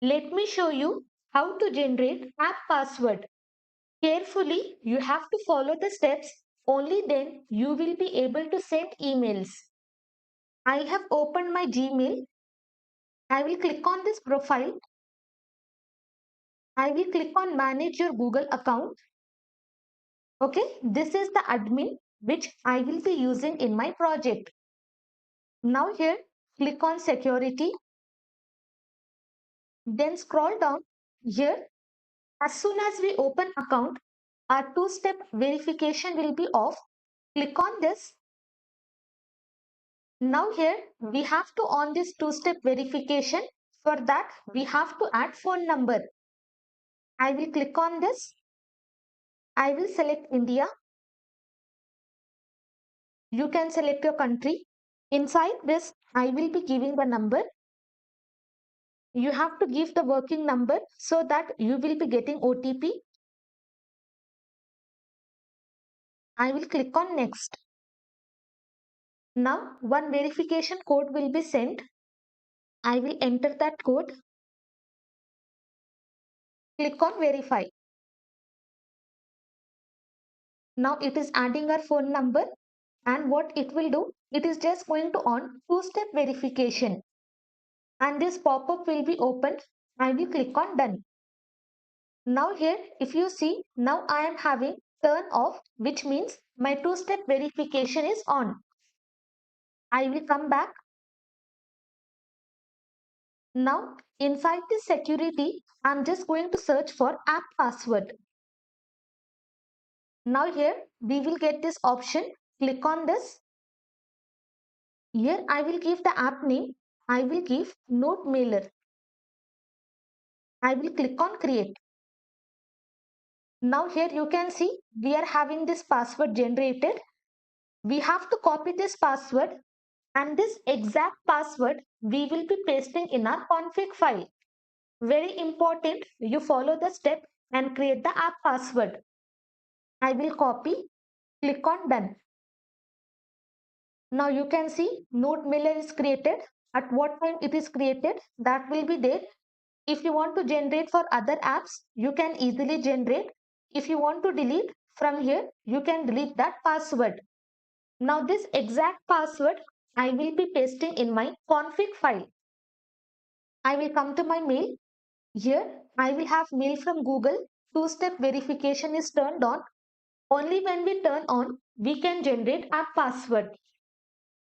Let me show you how to generate app password. Carefully, you have to follow the steps. Only then you will be able to send emails. I have opened my Gmail. I will click on this profile. I will click on manage your Google account. Okay, this is the admin which I will be using in my project. Now here, click on security. Then scroll down here. As soon as we open account, our two-step verification will be off. Click on this. Now here we have to on this two-step verification. For that we have to add phone number. I will click on this. I will select India. You can select your country. Inside this I will be giving the number. You have to give the working number so that you will be getting OTP. I will click on next. Now one verification code will be sent. I will enter that code. Click on verify. Now it is adding our phone number, and what it will do, it is just going to on two-step verification, and this pop-up will be opened. I will click on done. Now here if you see, now I am having turn off, which means my two-step verification is on. I will come back. Now inside the security I'm just going to search for app password. Now here we will get this option. Click on this. Here I will give the app name. I will give note mailer. I will click on create. Now here you can see we are having this password generated. We have to copy this password, and this exact password we will be pasting in our config file. Very important, you follow the step and create the app password. I will copy, click on done. Now you can see note mailer is created. At what time it is created, that will be there. If you want to generate for other apps, you can easily generate. If you want to delete from here, you can delete that password. Now this exact password I will be pasting in my config file. I will come to my mail. Here I will have mail from Google. Two-step verification is turned on. Only when we turn on, we can generate our password.